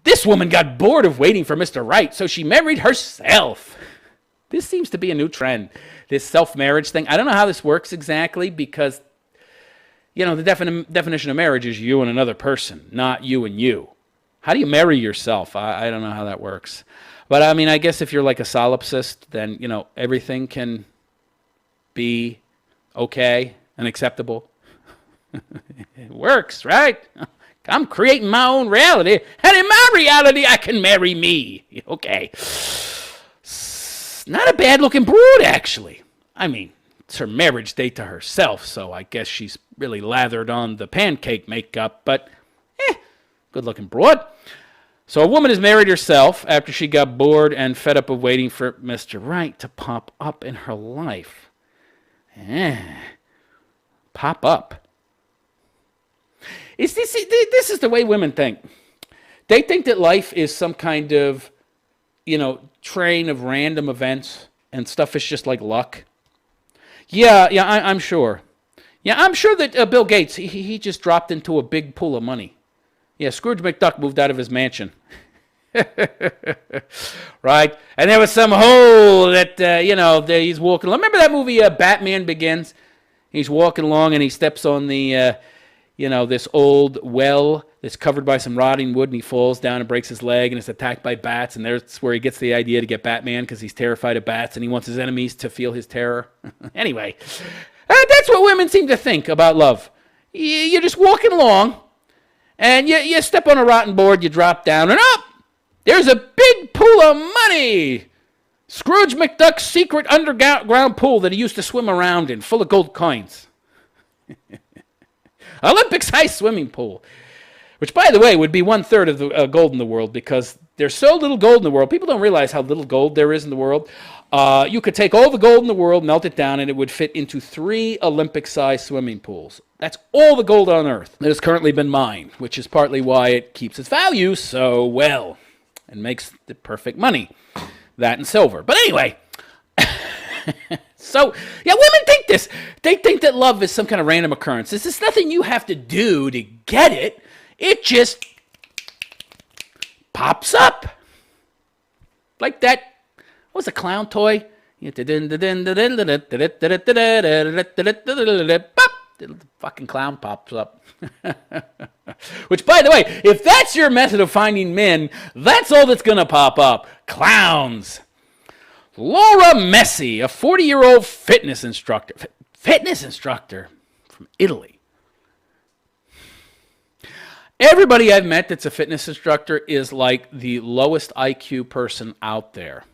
This woman got bored of waiting for Mr. Right, so she married herself. This seems to be a new trend, this self-marriage thing. I don't know how this works exactly because, the definition of marriage is you and another person, not you and you. How do you marry yourself? I don't know how that works. But, I guess if you're like a solipsist, then, everything can be okay and acceptable. It works, right? I'm creating my own reality, and in my reality, I can marry me. Okay. Not a bad-looking broad, actually. It's her marriage date to herself, so I guess she's really lathered on the pancake makeup, but, good-looking broad. So a woman has married herself after she got bored and fed up of waiting for Mr. Right to pop up in her life. Pop up. This is the way women think. They think that life is some kind of, train of random events and stuff is just like luck. I'm sure. Yeah, I'm sure that Bill Gates, he just dropped into a big pool of money. Yeah, Scrooge McDuck moved out of his mansion. Right? And there was some hole that, he's walking. Remember that movie, Batman Begins? He's walking along and he steps on the, this old well that's covered by some rotting wood, and he falls down and breaks his leg and is attacked by bats. And that's where he gets the idea to get Batman because he's terrified of bats and he wants his enemies to feel his terror. Anyway, that's what women seem to think about love. You're just walking along. And you step on a rotten board, you drop down, and up! There's a big pool of money! Scrooge McDuck's secret underground pool that he used to swim around in, full of gold coins. Olympics-sized swimming pool. Which, by the way, would be 1/3 of the gold in the world because there's so little gold in the world. People don't realize how little gold there is in the world. You could take all the gold in the world, melt it down, and it would fit into 3 Olympic-sized swimming pools. That's all the gold on Earth that has currently been mined, which is partly why it keeps its value so well and makes the perfect money. That and silver. But anyway, so, women think this. They think that love is some kind of random occurrence. This is nothing you have to do to get it. It just pops up. Like that, what was a clown toy? The fucking clown pops up. Which, by the way, if that's your method of finding men, that's all that's going to pop up. Clowns. Laura Messi, a 40-year-old fitness instructor. Fitness instructor from Italy. Everybody I've met that's a fitness instructor is like the lowest IQ person out there.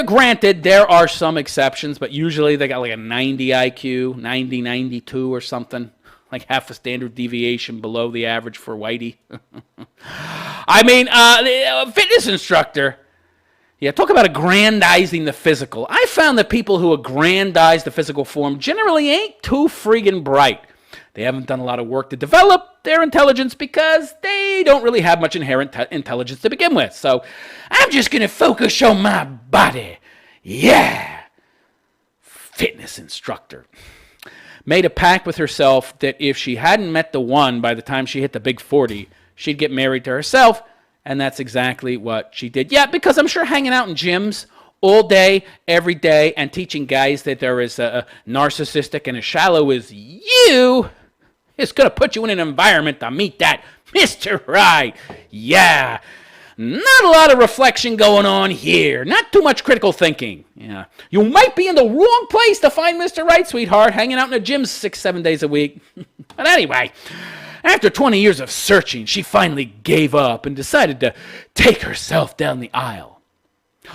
Granted, there are some exceptions, but usually they got like a 90 IQ, 90, 92 or something, like half a standard deviation below the average for Whitey. A fitness instructor, talk about aggrandizing the physical. I found that people who aggrandize the physical form generally ain't too friggin' bright. They haven't done a lot of work to develop their intelligence because they don't really have much inherent intelligence to begin with. So I'm just going to focus on my body. Yeah. Fitness instructor. Made a pact with herself that if she hadn't met the one by the time she hit the big 40, she'd get married to herself. And that's exactly what she did. Yeah, because I'm sure hanging out in gyms all day, every day, and teaching guys that they're as narcissistic and as shallow as you, it's going to put you in an environment to meet that Mr. Right. Yeah. Not a lot of reflection going on here. Not too much critical thinking. Yeah. You might be in the wrong place to find Mr. Right, sweetheart, hanging out in the gym 6-7 days a week. But anyway, after 20 years of searching, she finally gave up and decided to take herself down the aisle.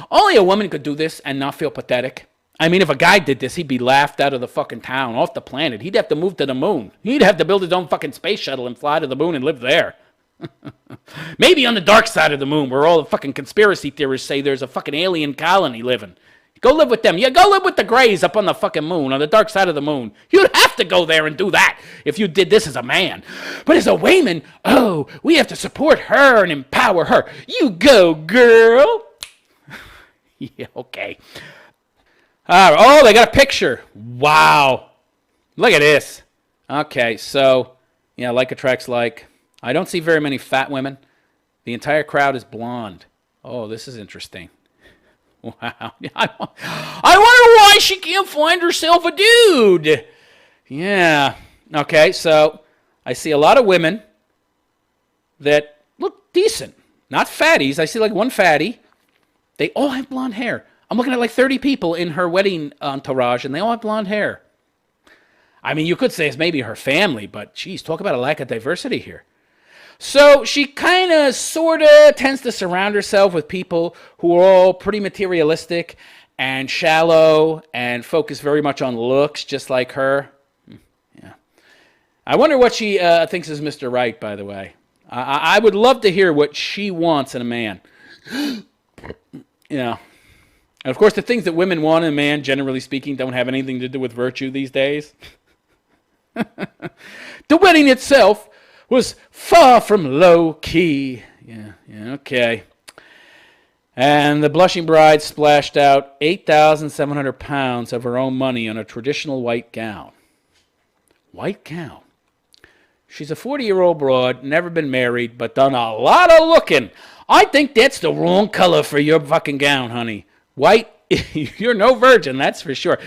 Only a woman could do this and not feel pathetic. If a guy did this, he'd be laughed out of the fucking town, off the planet. He'd have to move to the moon. He'd have to build his own fucking space shuttle and fly to the moon and live there. Maybe on the dark side of the moon, where all the fucking conspiracy theorists say there's a fucking alien colony living. Go live with them. Yeah, go live with the Greys up on the fucking moon, on the dark side of the moon. You'd have to go there and do that if you did this as a man. But as a woman, we have to support her and empower her. You go, girl. Yeah, okay. They got a picture. Wow. Look at this. Okay, so, like attracts like. I don't see very many fat women. The entire crowd is blonde. Oh, this is interesting. Wow. I wonder why she can't find herself a dude. Yeah. Okay, so I see a lot of women that look decent. Not fatties. I see like one fatty. They all have blonde hair. I'm looking at like 30 people in her wedding entourage, and they all have blonde hair. I mean, you could say it's maybe her family, but geez, talk about a lack of diversity here. So she kind of, sort of tends to surround herself with people who are all pretty materialistic and shallow and focus very much on looks, just like her. Yeah. I wonder what she thinks is Mr. Right, by the way. I would love to hear what she wants in a man. Yeah. And of course, the things that women want in a man, generally speaking, don't have anything to do with virtue these days. The wedding itself was far from low-key. Yeah, okay. And the blushing bride splashed out 8,700 pounds of her own money on a traditional white gown. White gown. She's a 40-year-old broad, never been married, but done a lot of looking. I think that's the wrong color for your fucking gown, honey. White, you're no virgin, that's for sure.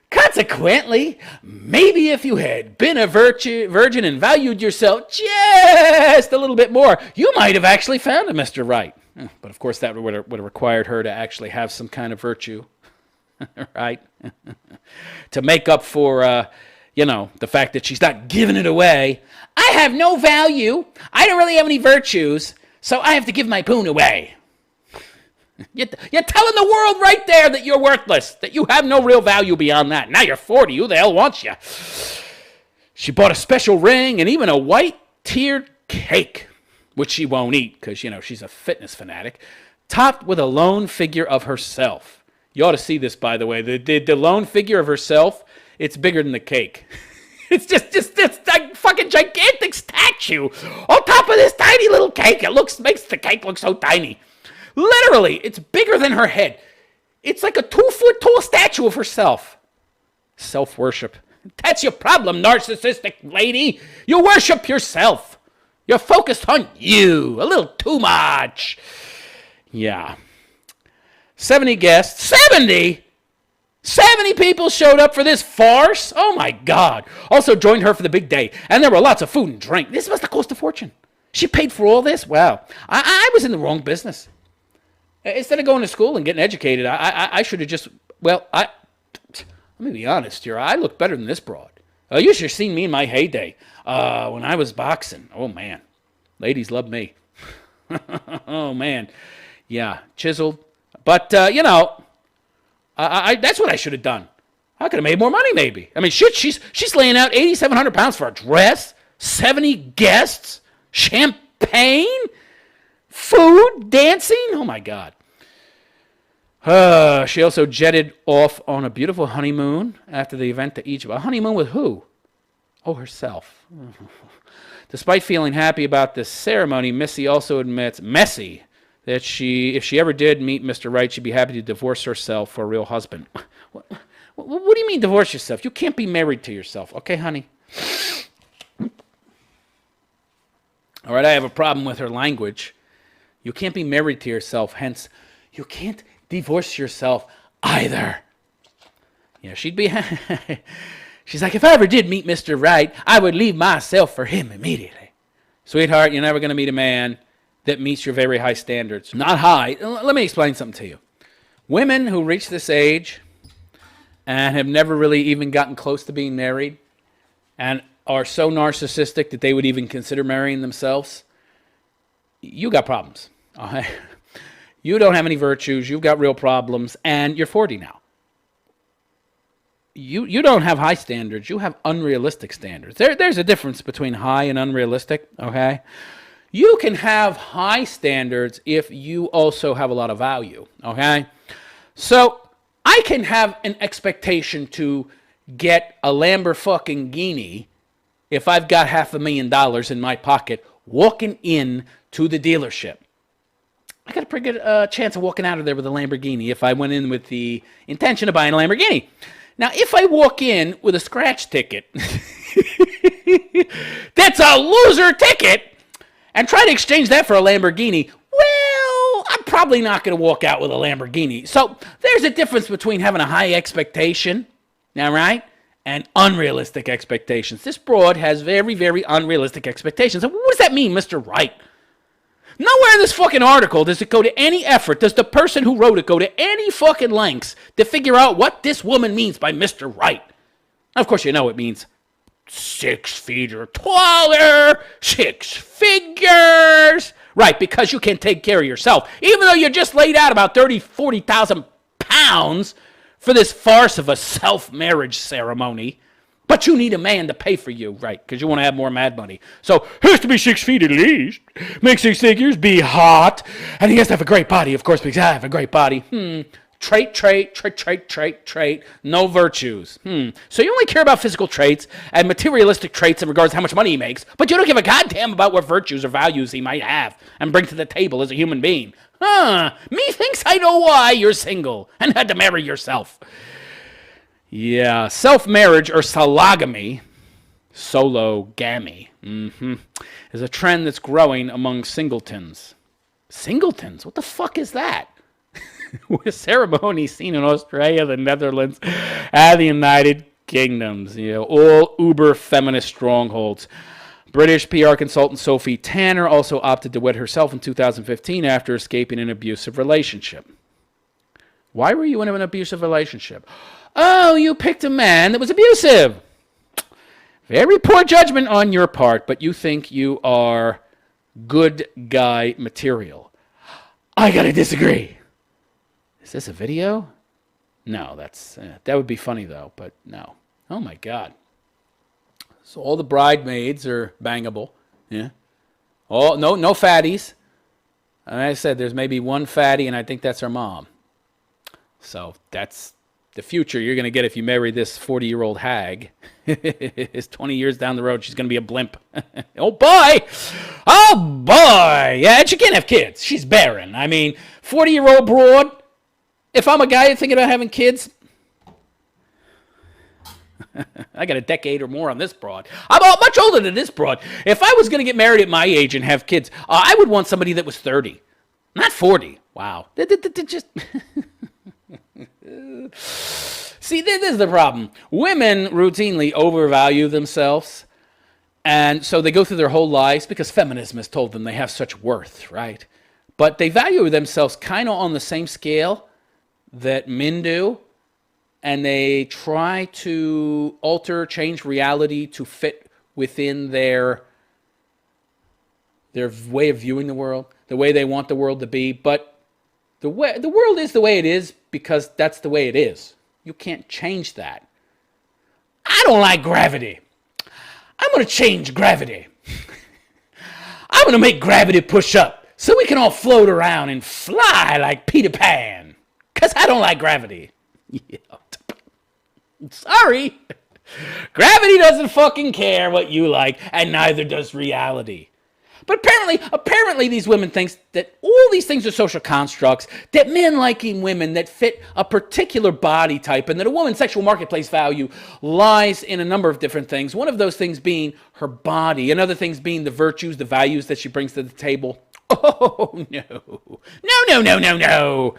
Consequently, maybe if you had been a virgin and valued yourself just a little bit more, you might have actually found a Mr. Right. But of course, that would have required her to actually have some kind of virtue, right? To make up for, the fact that she's not giving it away. I have no value. I don't really have any virtues, so I have to give my poon away. You're telling the world right there that you're worthless, that you have no real value beyond that. Now you're 40. Who the hell wants you? She bought a special ring and even a white tiered cake, which she won't eat because, she's a fitness fanatic, topped with a lone figure of herself. You ought to see this, by the way. The lone figure of herself, it's bigger than the cake. It's just this like fucking gigantic statue on top of this tiny little cake. It makes the cake look so tiny. Literally, it's bigger than her head. It's like a 2-foot tall statue of herself. Self-worship. That's your problem, narcissistic lady. You worship yourself. You're focused on you. A little too much. Yeah. 70 guests. 70? 70 people showed up for this farce? Oh, my God. Also joined her for the big day. And there were lots of food and drink. This must have cost a fortune. She paid for all this? Wow. I was in the wrong business. Instead of going to school and getting educated, I should have just, let me be honest here. I look better than this broad. You should have seen me in my heyday when I was boxing. Oh, man. Ladies love me. Oh, man. Yeah, chiseled. But, that's what I should have done. I could have made more money, maybe. I mean, shit, she's laying out 8,700 pounds for a dress, 70 guests, champagne, food, dancing. Oh, my God. She also jetted off on a beautiful honeymoon after the event to Egypt. A honeymoon with who? Oh, herself. Despite feeling happy about this ceremony, Missy also admits, that if she ever did meet Mr. Right, she'd be happy to divorce herself for a real husband. What do you mean divorce yourself? You can't be married to yourself. Okay, honey? All right, I have a problem with her language. You can't be married to yourself, hence, you can't divorce yourself either. Yeah, she'd be... She's like, if I ever did meet Mr. Right, I would leave myself for him immediately. Sweetheart, you're never going to meet a man that meets your very high standards. Not high. Let me explain something to you. Women who reach this age and have never really even gotten close to being married and are so narcissistic that they would even consider marrying themselves, you got problems. Okay? You don't have any virtues. You've got real problems, and you're 40 now. You don't have high standards. You have unrealistic standards. There's a difference between high and unrealistic, okay? You can have high standards if you also have a lot of value, okay? So I can have an expectation to get a Lamborghini if I've got $500,000 in my pocket walking in to the dealership. I got a pretty good chance of walking out of there with a Lamborghini if I went in with the intention of buying a Lamborghini. Now, if I walk in with a scratch ticket, that's a loser ticket, and try to exchange that for a Lamborghini, well, I'm probably not going to walk out with a Lamborghini. So there's a difference between having a high expectation, all right, and unrealistic expectations. This broad has very, very unrealistic expectations. And what does that mean, Mr. Wright? Nowhere in this fucking article does it go to any effort, does the person who wrote it go to any fucking lengths to figure out what this woman means by Mr. Right. Of course, you know it means 6 feet or taller, 6 figures. Right, because you can't take care of yourself. Even though you just laid out about 40,000 pounds for this farce of a self-marriage ceremony. But you need a man to pay for you, right? Because you want to have more mad money. So, he has to be 6 feet at least. Make 6 figures, be hot. And he has to have a great body, of course, because I have a great body. Trait. No virtues. So you only care about physical traits and materialistic traits in regards to how much money he makes, but you don't give a goddamn about what virtues or values he might have and bring to the table as a human being. Methinks I know why you're single and had to marry yourself. Yeah, self-marriage or sologamy, sologamy, is a trend that's growing among singletons. Singletons? What the fuck is that? With ceremonies seen in Australia, the Netherlands, and the United Kingdoms. All uber-feminist strongholds. British PR consultant Sophie Tanner also opted to wed herself in 2015 after escaping an abusive relationship. Why were you in an abusive relationship? Oh, you picked a man that was abusive. Very poor judgment on your part, but you think you are good guy material. I gotta disagree. Is this a video? No, that would be funny though, but no. Oh my God. So all the bridesmaids are bangable. Yeah. Oh, no fatties. And I said there's maybe one fatty, and I think that's her mom. So that's the future you're going to get if you marry this 40-year-old hag. Is 20 years down the road, she's going to be a blimp. Oh, boy. Yeah, and she can't have kids. She's barren. I mean, 40-year-old broad, if I'm a guy thinking about having kids, I got a decade or more on this broad. I'm much older than this broad. If I was going to get married at my age and have kids, I would want somebody that was 30, not 40. Wow. Just... See, this is the problem. Women routinely overvalue themselves, and so they go through their whole lives because feminism has told them they have such worth, right? But they value themselves kind of on the same scale that men do, and they try to change reality to fit within their way of viewing the world, the way they want the world to be. But the world is the way it is because that's the way it is. You can't change that. I don't like gravity. I'm going to change gravity. I'm going to make gravity push up so we can all float around and fly like Peter Pan. Because I don't like gravity. Yeah. Sorry. Gravity doesn't fucking care what you like, and neither does reality. But apparently these women think that all these things are social constructs, that men liking women that fit a particular body type, and that a woman's sexual marketplace value lies in a number of different things. One of those things being her body, another things being the virtues, the values that she brings to the table. Oh, no. No.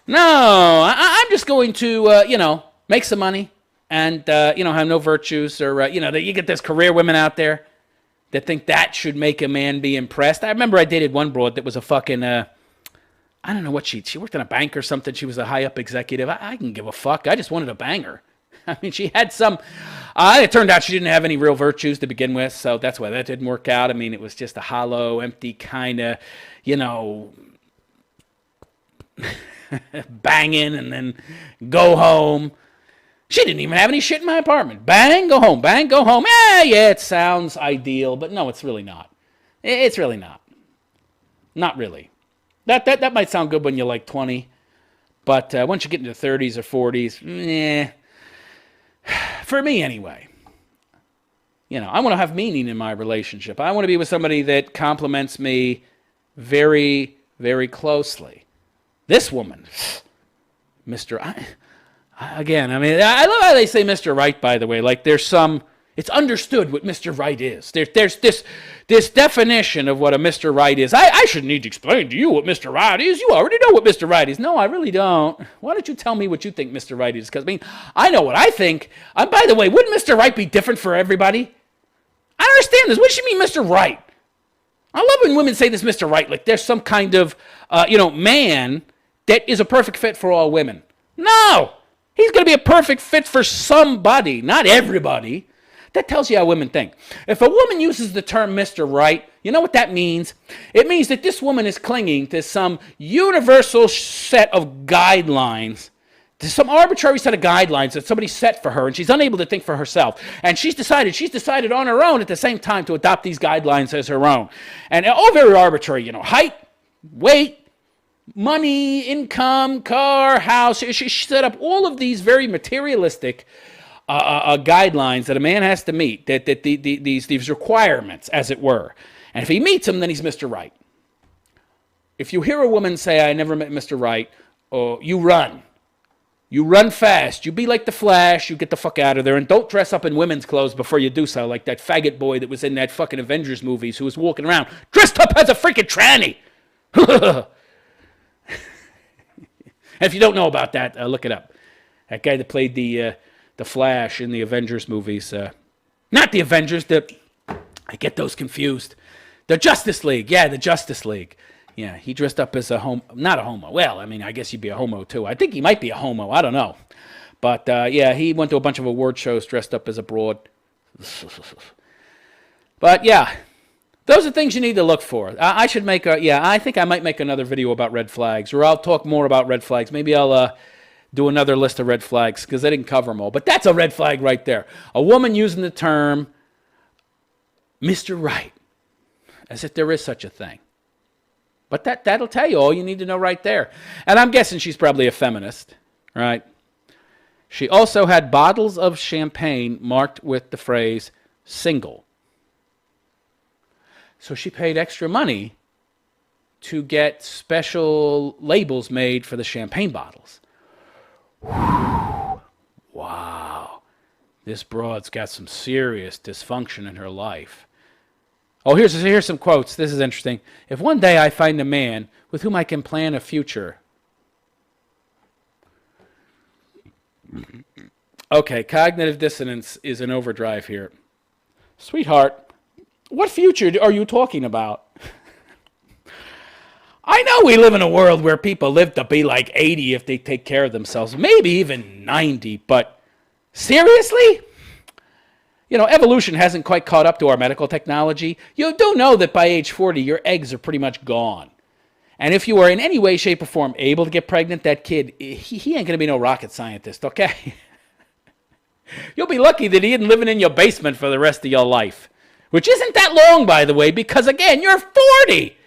No, I'm just going to, make some money and, have no virtues or, that you get this career women out there that think that should make a man be impressed. I remember I dated one broad that was a fucking, I don't know what she worked in a bank or something. She was a high up executive. I can give a fuck. I just wanted to bang her. I mean, she had some, it turned out she didn't have any real virtues to begin with. So that's why that didn't work out. I mean, it was just a hollow, empty kind of, banging and then go home. She didn't even have any shit in my apartment. Bang, go home. Bang, go home. Yeah, it sounds ideal, but no, it's really not. It's really not. Not really. That might sound good when you're like 20, but once you get into 30s or 40s, for me anyway. I want to have meaning in my relationship. I want to be with somebody that compliments me very, very closely. This woman, Mr. I love how they say Mr. Right, by the way. Like there's some, It's understood what Mr. Right is. There's this definition of what a Mr. Right is. I shouldn't need to explain to you what Mr. Right is. You already know what Mr. Right is. No, I really don't. Why don't you tell me what you think Mr. Right is? Because, I mean, I know what I think. By the way, wouldn't Mr. Right be different for everybody? I don't understand this. What does she mean, Mr. Right? I love when women say this, Mr. Right, like there's some kind of, man that is a perfect fit for all women. No! He's going to be a perfect fit for somebody, not everybody. That tells you how women think. If a woman uses the term Mr. Right, you know what that means? It means that this woman is clinging to some universal set of guidelines, to some arbitrary set of guidelines that somebody set for her, and she's unable to think for herself. And she's decided on her own at the same time to adopt these guidelines as her own. And all very arbitrary, height, weight, money, income, car, house. She set up all of these very materialistic guidelines that a man has to meet, these requirements, as it were. And if he meets them, then he's Mr. Right. If you hear a woman say, I never met Mr. Right, you run. You run fast. You be like the Flash. You get the fuck out of there. And don't dress up in women's clothes before you do so, like that faggot boy that was in that fucking Avengers movies who was walking around dressed up as a freaking tranny. And if you don't know about that, look it up. That guy that played the Flash in the Avengers movies. Not the Avengers. I get those confused. The Justice League. Yeah, the Justice League. Yeah, he dressed up as not a homo. Well, I mean, I guess he'd be a homo too. I think he might be a homo. I don't know. But yeah, he went to a bunch of award shows dressed up as a broad. But yeah, those are things you need to look for. I should make I think I might make another video about red flags, or I'll talk more about red flags. Maybe I'll do another list of red flags because I didn't cover them all. But that's a red flag right there. A woman using the term Mr. Right, as if there is such a thing. But that'll tell you all you need to know right there. And I'm guessing she's probably a feminist, right? She also had bottles of champagne marked with the phrase single. So she paid extra money to get special labels made for the champagne bottles. Wow. This broad's got some serious dysfunction in her life. Oh, here's some quotes. This is interesting. If one day I find a man with whom I can plan a future. Okay, cognitive dissonance is in overdrive here. Sweetheart, what future are you talking about? I know we live in a world where people live to be like 80 if they take care of themselves, maybe even 90, but seriously? Evolution hasn't quite caught up to our medical technology. You do know that by age 40, your eggs are pretty much gone. And if you are in any way, shape, or form able to get pregnant, that kid, he ain't going to be no rocket scientist, okay? You'll be lucky that he isn't living in your basement for the rest of your life. Which isn't that long, by the way, because, again, you're 40.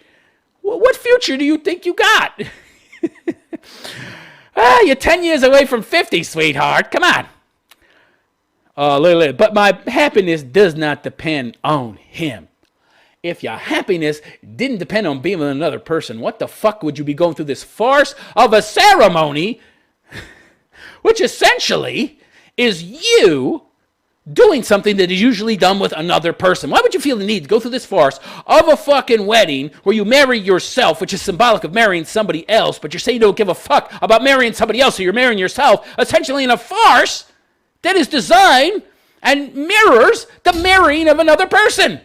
What future do you think you got? You're 10 years away from 50, sweetheart. Come on. But my happiness does not depend on him. If your happiness didn't depend on being with another person, what the fuck would you be going through this farce of a ceremony, which essentially is you doing something that is usually done with another person? Why would you feel the need to go through this farce of a fucking wedding where you marry yourself, which is symbolic of marrying somebody else, but you say you don't give a fuck about marrying somebody else, so you're marrying yourself, essentially in a farce that is designed and mirrors the marrying of another person.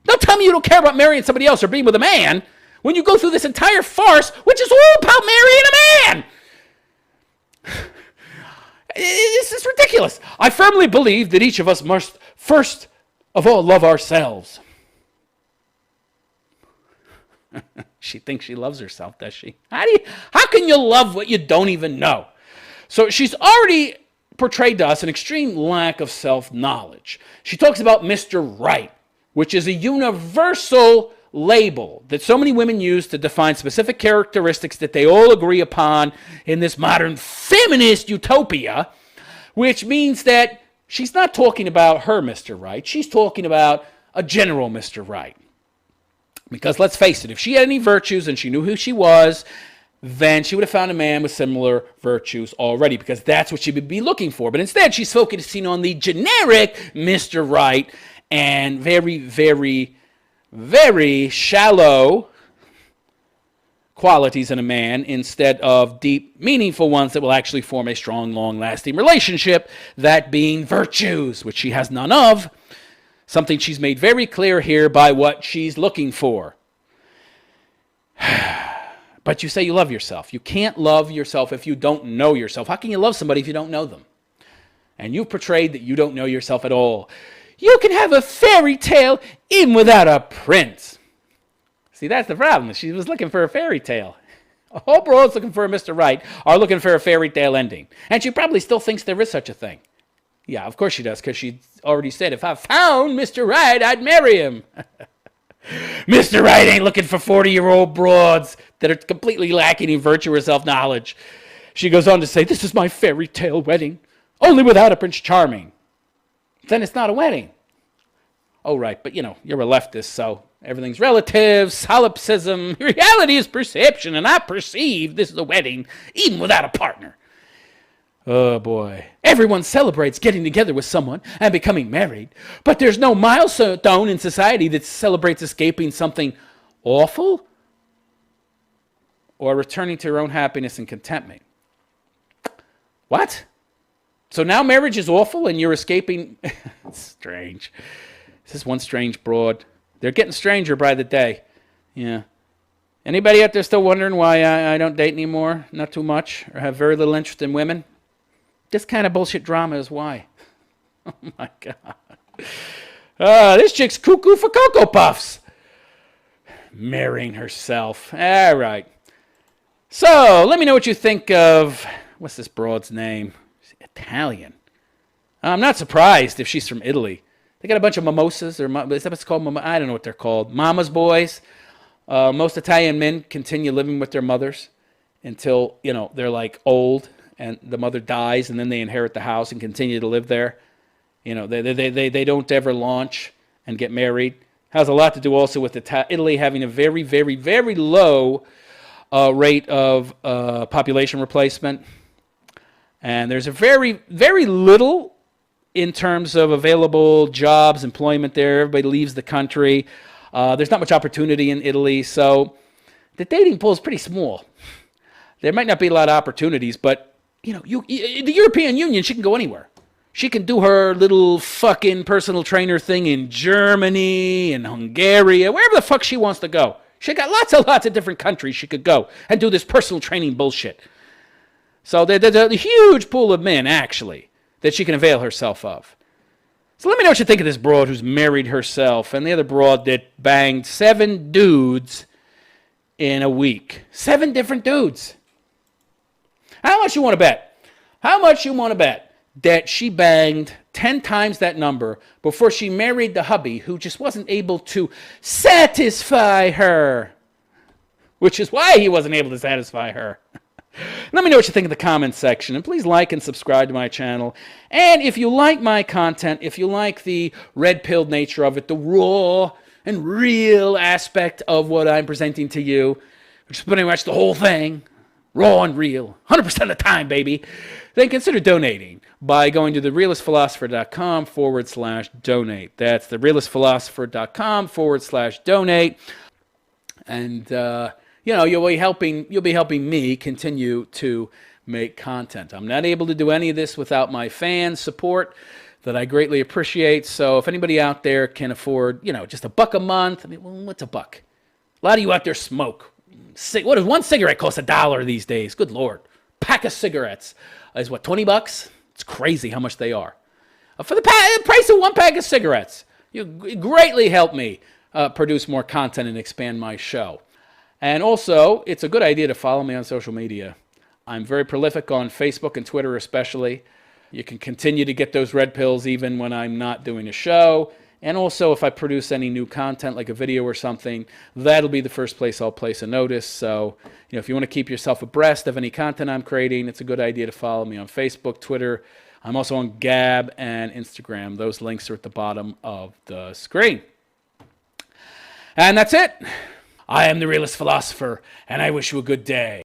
Don't tell me you don't care about marrying somebody else or being with a man when you go through this entire farce, which is all about marrying a man. This is ridiculous. I firmly believe that each of us must first of all love ourselves. She thinks she loves herself, does she? How can you love what you don't even know? So she's already portrayed to us an extreme lack of self-knowledge. She talks about Mr. Right, which is a universal label that so many women use to define specific characteristics that they all agree upon in this modern feminist utopia, which means that she's not talking about her Mr. Right. She's talking about a general Mr. Right. Because let's face it, if she had any virtues and she knew who she was, then she would have found a man with similar virtues already, because that's what she would be looking for. But instead, she's focusing on the generic Mr. Right and very, very, very shallow qualities in a man instead of deep, meaningful ones that will actually form a strong, long-lasting relationship, that being virtues, which she has none of, something she's made very clear here by what she's looking for. But you say you love yourself. You can't love yourself if you don't know yourself. How can you love somebody if you don't know them? And you've portrayed that you don't know yourself at all. You can have a fairy tale even without a prince. See, that's the problem. She was looking for a fairy tale. All broads looking for a Mr. Right are looking for a fairy tale ending. And she probably still thinks there is such a thing. Yeah, of course she does, because she already said, if I found Mr. Right, I'd marry him. Mr. Right ain't looking for 40-year-old broads that are completely lacking in virtue or self-knowledge. She goes on to say, this is my fairy tale wedding, only without a Prince Charming. Then it's not a wedding. Oh, right, but you're a leftist, so everything's relative, solipsism. Reality is perception, and I perceive this is a wedding, even without a partner. Oh, boy. Everyone celebrates getting together with someone and becoming married, but there's no milestone in society that celebrates escaping something awful or returning to your own happiness and contentment. What? So now marriage is awful and you're escaping? It's strange. This is one strange broad. They're getting stranger by the day. Yeah. Anybody out there still wondering why I don't date anymore? Not too much, or have very little interest in women? This kind of bullshit drama is why. Oh, my God. This chick's cuckoo for Cocoa Puffs. Marrying herself. All right. So, let me know what you think of, what's this broad's name? She's Italian. I'm not surprised if she's from Italy. They got a bunch of mimosas, or is that what it's called? I don't know what they're called. Mama's boys. Most Italian men continue living with their mothers until, they're like old. And the mother dies, and then they inherit the house and continue to live there. They don't ever launch and get married. Has a lot to do also with Italy having a very, very, very low rate of population replacement. And there's a very, very little in terms of available jobs, employment there. Everybody leaves the country. There's not much opportunity in Italy, so the dating pool is pretty small. There might not be a lot of opportunities, but the European Union, she can go anywhere. She can do her little fucking personal trainer thing in Germany and Hungary, wherever the fuck she wants to go. She got lots of different countries she could go and do this personal training bullshit. So there's a huge pool of men, actually, that she can avail herself of. So let me know what you think of this broad who's married herself and the other broad that banged 7 dudes in a week. 7 different dudes. How much you want to bet? How much you want to bet that she banged 10 times that number before she married the hubby who just wasn't able to satisfy her? Which is why he wasn't able to satisfy her. Let me know what you think in the comments section. And please like and subscribe to my channel. And if you like my content, if you like the red-pilled nature of it, the raw and real aspect of what I'm presenting to you, which is pretty much the whole thing, raw and real, 100% of the time, baby, then consider donating by going to therealistphilosopher.com/donate. That's therealistphilosopher.com/donate. And, you'll be helping me continue to make content. I'm not able to do any of this without my fans' support that I greatly appreciate. So if anybody out there can afford, just $1 a month, what's $1? A lot of you out there smoke. What does one cigarette cost $1 these days? Good Lord. Pack of cigarettes is what, $20? It's crazy how much they are. For the price of 1 pack of cigarettes, you greatly help me produce more content and expand my show. And also, it's a good idea to follow me on social media. I'm very prolific on Facebook and Twitter especially. You can continue to get those red pills even when I'm not doing a show. And also, if I produce any new content, like a video or something, that'll be the first place I'll place a notice. So, if you want to keep yourself abreast of any content I'm creating, it's a good idea to follow me on Facebook, Twitter. I'm also on Gab and Instagram. Those links are at the bottom of the screen. And that's it. I am the Realist Philosopher, and I wish you a good day.